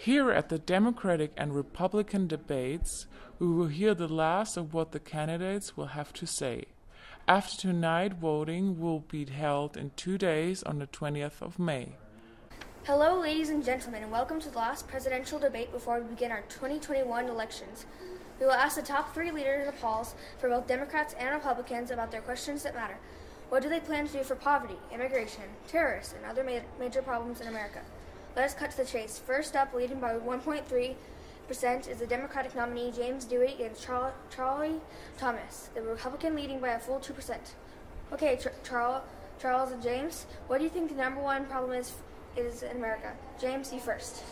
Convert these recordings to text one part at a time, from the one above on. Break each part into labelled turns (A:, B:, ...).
A: Here at the Democratic and Republican debates, we will hear the last of what the candidates will have to say. After tonight, voting will be held in 2 days on the 20th of May.
B: Hello, ladies and gentlemen, and welcome to the last presidential debate before we begin our 2021 elections. We will ask the top 3 leaders in the polls for both Democrats and Republicans about their questions that matter. What do they plan to do for poverty, immigration, terrorists, and other major problems in America? Let us cut to the chase. First up, leading by 1.3%, is the Democratic nominee James Dewey against Charlie Thomas, the Republican leading by a full 2%. Okay, Charles and James, what do you think the number one problem is in America? James, you first.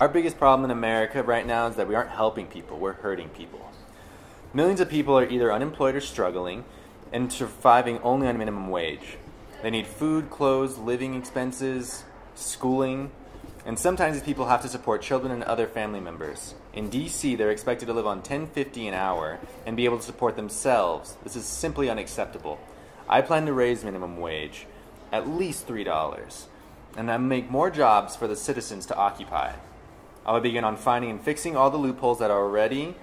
C: Our biggest problem in America right now is that we aren't helping people, we're hurting people. Millions of people are either unemployed or struggling and surviving only on minimum wage. They need food, clothes, living expenses, schooling, and sometimes these people have to support children and other family members. In DC, they're expected to live on $10.50 an hour and be able to support themselves. This is simply unacceptable. I plan to raise minimum wage at least $3, and I make more jobs for the citizens to occupy. I will begin on finding and fixing all the loopholes that are already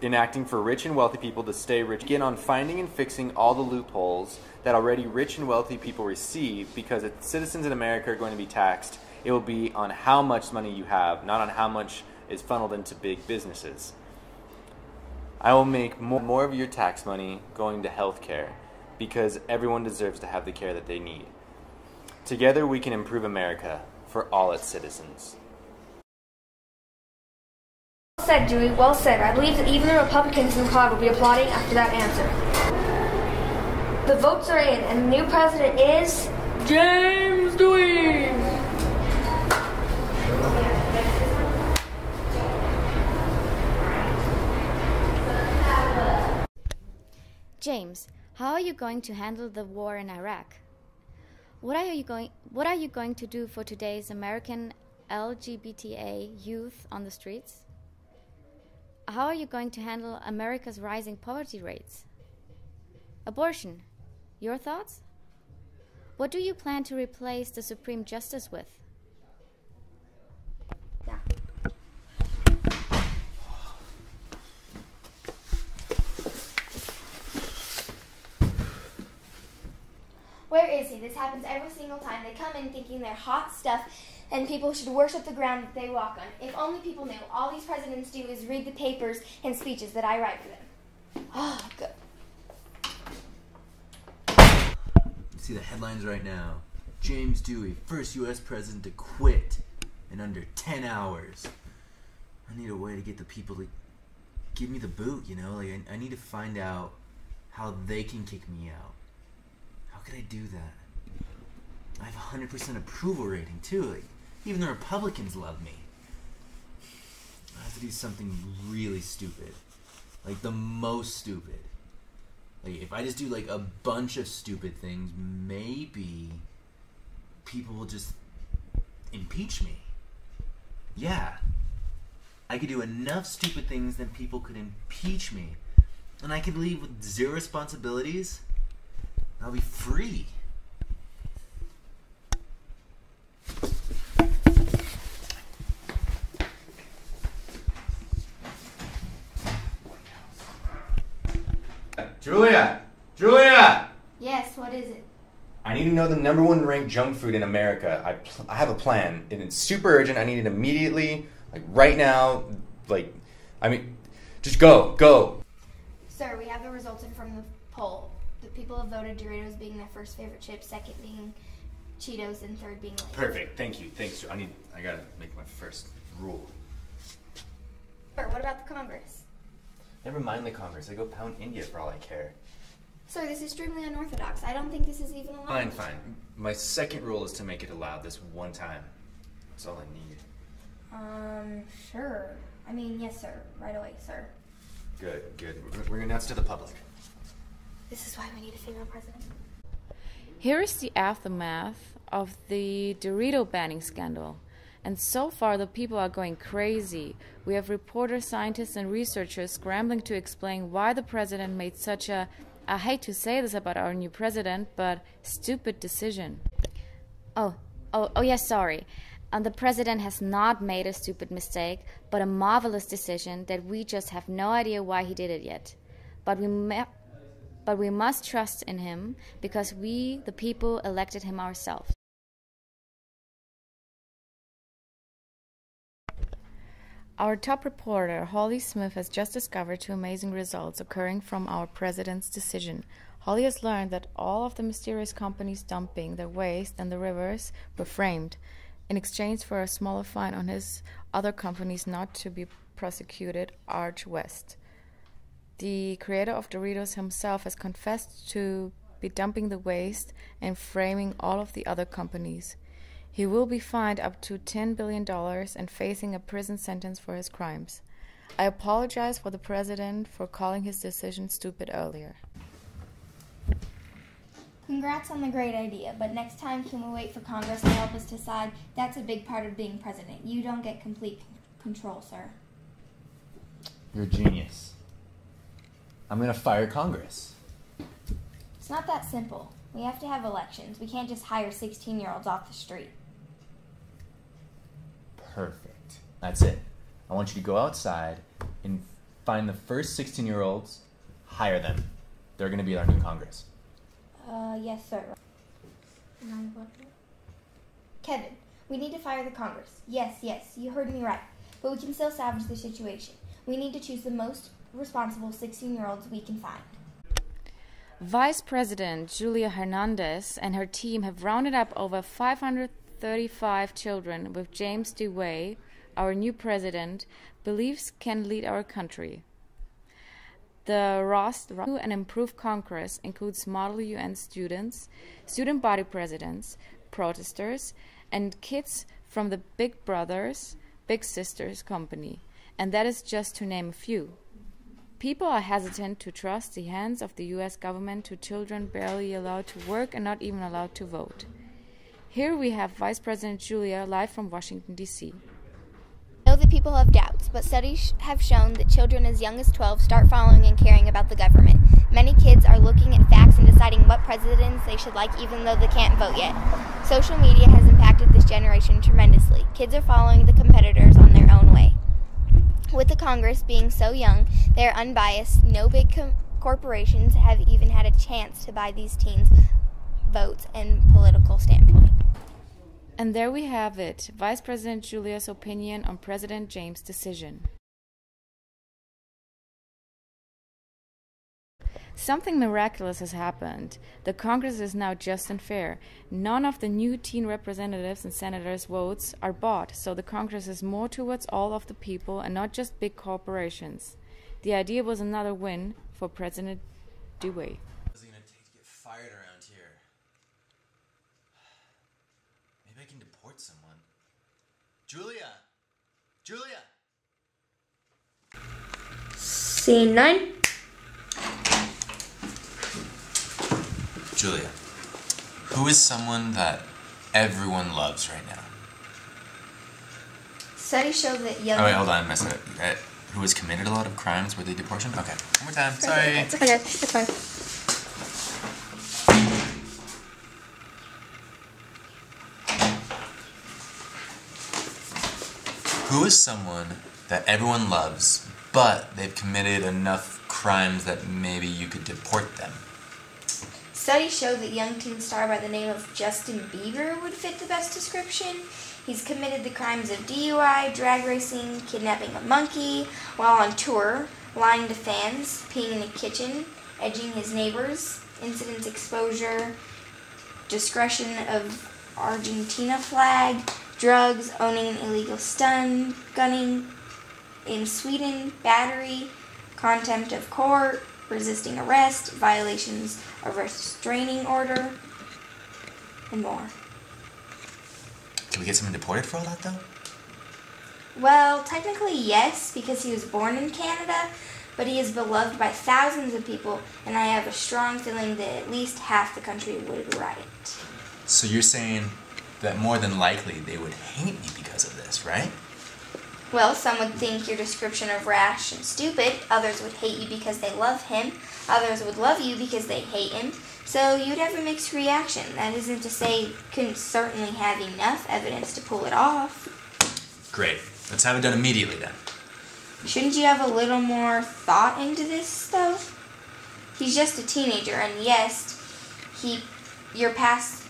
C: enacting for rich and wealthy people to stay rich. Begin on finding and fixing all the loopholes that already rich and wealthy people receive, because if citizens in America are going to be taxed, it will be on how much money you have, not on how much is funneled into big businesses. I will make more of your tax money going to health care, because everyone deserves to have the care that they need. Together we can improve America for all its citizens.
B: Well said, Dewey. Well said. I believe that even the Republicans in the crowd will be applauding after that answer. The votes are in, and the new president is James Dewey.
D: James, how are you going to handle the war in Iraq? What are you going to do for today's American LGBTA youth on the streets? How are you going to handle America's rising poverty rates? Abortion, your thoughts? What do you plan to replace the Supreme Justice with?
B: Yeah.
E: Where is he? This happens every single time. They come in thinking they're hot stuff and people should worship the ground that they walk on. If only people knew. All these presidents do is read the papers and speeches that I write for them. Oh, good.
F: You see the headlines right now. James Dewey, first U.S. president to quit in under 10 hours. I need a way to get the people to give me the boot, you know? Like, I need to find out how they can kick me out. How could I do that? I have a 100% approval rating, too. Like, even the Republicans love me. I have to do something really stupid. Like, the most stupid. Like, if I just do, like, a bunch of stupid things, maybe people will just impeach me. Yeah. I could do enough stupid things that people could impeach me. And I could leave with 0 responsibilities. I'll be free.
C: Julia!
E: Yes, what is it?
C: I need to know the #1 ranked junk food in America. I have a plan, and it's super urgent. I need it immediately, like right now. Just go.
E: Sir, we have the results in from the poll. The people have voted Doritos being their first favorite chip, second being Cheetos, and third being Lay's.
C: Perfect. Thank you. Thanks. I gotta make my first rule.
E: Sir, what about the Congress?
C: Never mind the Congress. I go pound India for all I care.
E: Sir, this is extremely unorthodox. I don't think this is even allowed.
C: Fine. My second rule is to make it allowed this one time. That's all I need.
E: Sure. Yes, sir. Right away, sir.
C: Good. We're gonna announce to the public.
E: This is why we need a female president.
D: Here is the aftermath of the Dorito banning scandal. And so far, the people are going crazy. We have reporters, scientists, and researchers scrambling to explain why the president made such a I hate to say this about our new president, but stupid decision. Oh, yes, sorry. The president has not made a stupid mistake, but a marvelous decision that we just have no idea why he did it yet. But we must trust in him because we, the people, elected him ourselves. Our top reporter, Holly Smith, has just discovered two amazing results occurring from our president's decision. Holly has learned that all of the mysterious companies dumping their waste in the rivers were framed in exchange for a smaller fine on his other companies not to be prosecuted, Arch West. The creator of Doritos himself has confessed to be dumping the waste and framing all of the other companies. He will be fined up to $10 billion and facing a prison sentence for his crimes. I apologize for the president for calling his decision stupid earlier.
E: Congrats on the great idea, but next time can we wait for Congress to help us decide? That's a big part of being president. You don't get complete control, sir.
F: You're a genius. I'm going to fire Congress.
E: It's not that simple. We have to have elections. We can't just hire 16-year-olds off the street.
F: Perfect. That's it. I want you to go outside and find the first 16-year-olds, hire them. They're going to be our new Congress.
E: Yes, sir. Kevin, we need to fire the Congress. Yes, you heard me right. But we can still salvage the situation. We need to choose the most responsible 16-year-olds we can find.
D: Vice President Julia Hernandez and her team have rounded up over 535 children with James Dewey, our new president, believes can lead our country. The roster to an improved Congress includes Model UN students, student body presidents, protesters, and kids from the Big Brothers, Big Sisters company, and that is just to name a few. People are hesitant to trust the hands of the U.S. government to children barely allowed to work and not even allowed to vote. Here we have Vice President Julia live from Washington, D.C.
E: I know that people have doubts, but studies have shown that children as young as 12 start following and caring about the government. Many kids are looking at facts and deciding what presidents they should like even though they can't vote yet. Social media has impacted this generation tremendously. Kids are following the competitors on their own way. With the Congress being so young, they are unbiased. No big corporations have even had a chance to buy these teens' votes and political standpoint.
D: And there we have it, Vice President Julia's opinion on President James' decision. Something miraculous has happened. The Congress is now just and fair. None of the new teen representatives and senators' votes are bought, so the Congress is more towards all of the people and not just big corporations. The idea was another win for President Dewey.
F: What's it going to take to get fired around here? Maybe I can deport someone. Julia!
B: Scene 9.
C: Julia, who is someone that everyone loves right now?
E: Studies show that young...
C: Oh wait, hold on, I messed it up. Who has committed a lot of crimes worthy deportation? Okay, one more time, sorry.
B: It's okay, it's fine.
C: Who is someone that everyone loves, but they've committed enough crimes that maybe you could deport them?
E: Studies show that young teen star by the name of Justin Bieber would fit the best description. He's committed the crimes of DUI, drag racing, kidnapping a monkey while on tour, lying to fans, peeing in the kitchen, edging his neighbors, incident exposure, discretion of Argentina flag, drugs, owning an illegal stun, gunning in Sweden, battery, contempt of court, resisting arrest, violations of restraining order, and more.
C: Can we get someone deported for all that though?
E: Well, technically yes, because he was born in Canada, but he is beloved by thousands of people, and I have a strong feeling that at least half the country would riot.
C: So you're saying that more than likely they would hate me because of this, right?
E: Well, some would think your description of rash and stupid. Others would hate you because they love him. Others would love you because they hate him. So you'd have a mixed reaction. That isn't to say you couldn't certainly have enough evidence to pull it off.
F: Great. Let's have it done immediately then.
E: Shouldn't you have a little more thought into this, though? He's just a teenager, and yes, you're past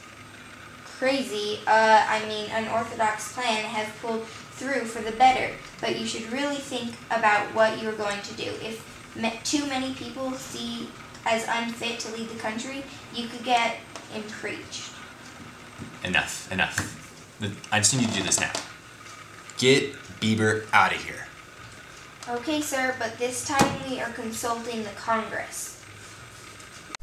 E: crazy, unorthodox plan has pulled through for the better, but you should really think about what you're going to do. If too many people see as unfit to lead the country, you could get impeached.
F: Enough. I just need you to do this now. Get Bieber out of here.
E: Okay, sir, but this time we are consulting the Congress.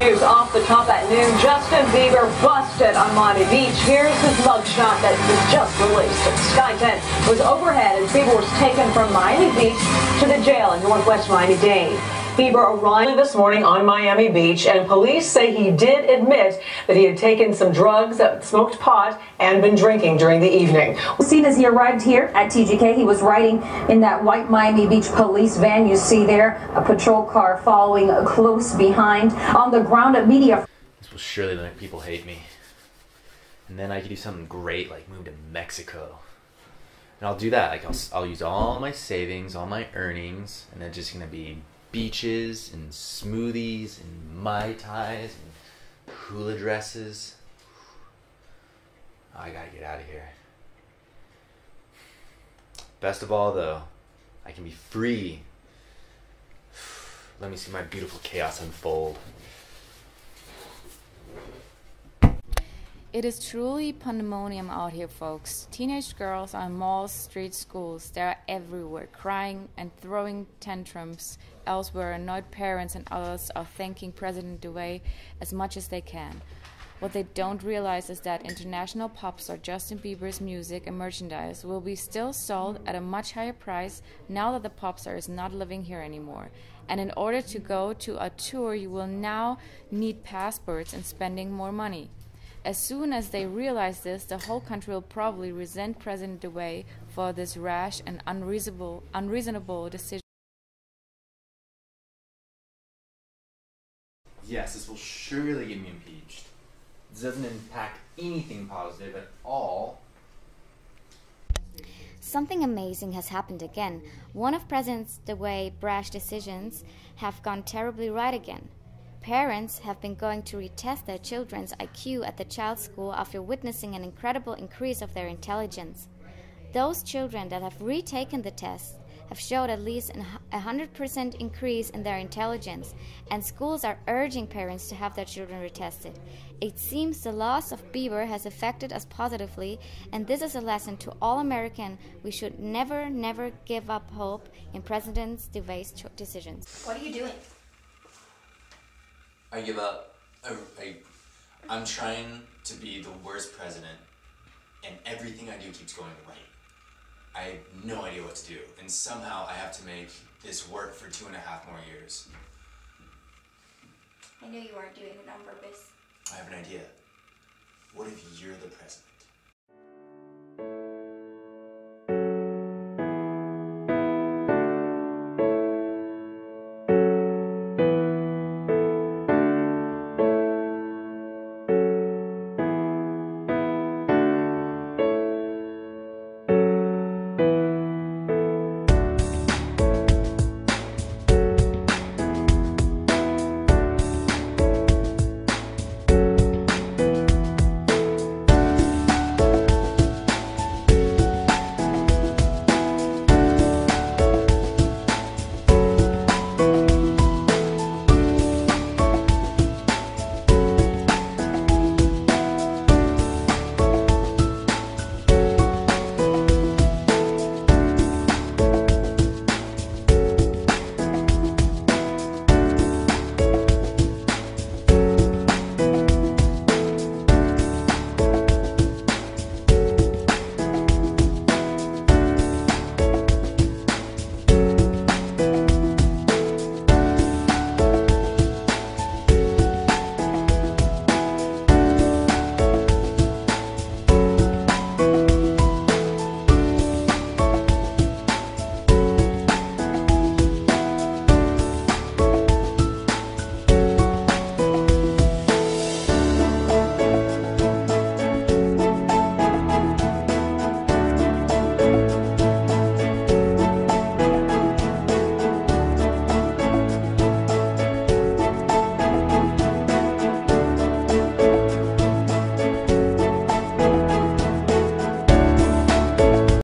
G: News off the top at noon. Justin Bieber busted on Miami Beach. Here's his mugshot that was just released. Sky 10 was overhead as Bieber was taken from Miami Beach to the jail in northwest Miami-Dade. Bieber arrived this morning on Miami Beach, and police say he did admit that he had taken some drugs, smoked pot, and been drinking during the evening.
H: Seen as he arrived here at TGK, he was riding in that white Miami Beach police van you see there, a patrol car following close behind. On the ground at media.
C: This will surely make people hate me. And then I could do something great like move to Mexico. And I'll do that. Like I'll use all my savings, all my earnings, and then just gonna be beaches and smoothies and Mai Tais and hula dresses. Oh, I gotta get out of here. Best of all though, I can be free. Let me see my beautiful chaos unfold.
D: It is truly pandemonium out here, folks. Teenage girls are in malls, street schools. They are everywhere, crying and throwing tantrums. Elsewhere, annoyed parents and others are thanking President Dewey as much as they can. What they don't realize is that international pop star Justin Bieber's music and merchandise will be still sold at a much higher price now that the pop star is not living here anymore. And in order to go to a tour, you will now need passports and spending more money. As soon as they realize this, the whole country will probably resent President Dewey for this rash and unreasonable decision.
C: Yes, this will surely get me impeached. This doesn't impact anything positive at all.
D: Something amazing has happened again. One of President Dewey's brash decisions have gone terribly right again. Parents have been going to retest their children's IQ at the child's school after witnessing an incredible increase of their intelligence. Those children that have retaken the test have showed at least a 100% increase in their intelligence, and schools are urging parents to have their children retested. It seems the loss of Bieber has affected us positively, and this is a lesson to all Americans. We should never give up hope in President Dewey's decisions.
E: What are you doing?
F: I give up. I'm trying to be the worst president, and everything I do keeps going right. I have no idea what to do, and somehow I have to make this work for 2.5 more years.
E: I knew you weren't doing it on purpose.
F: I have an idea. What if you're the president?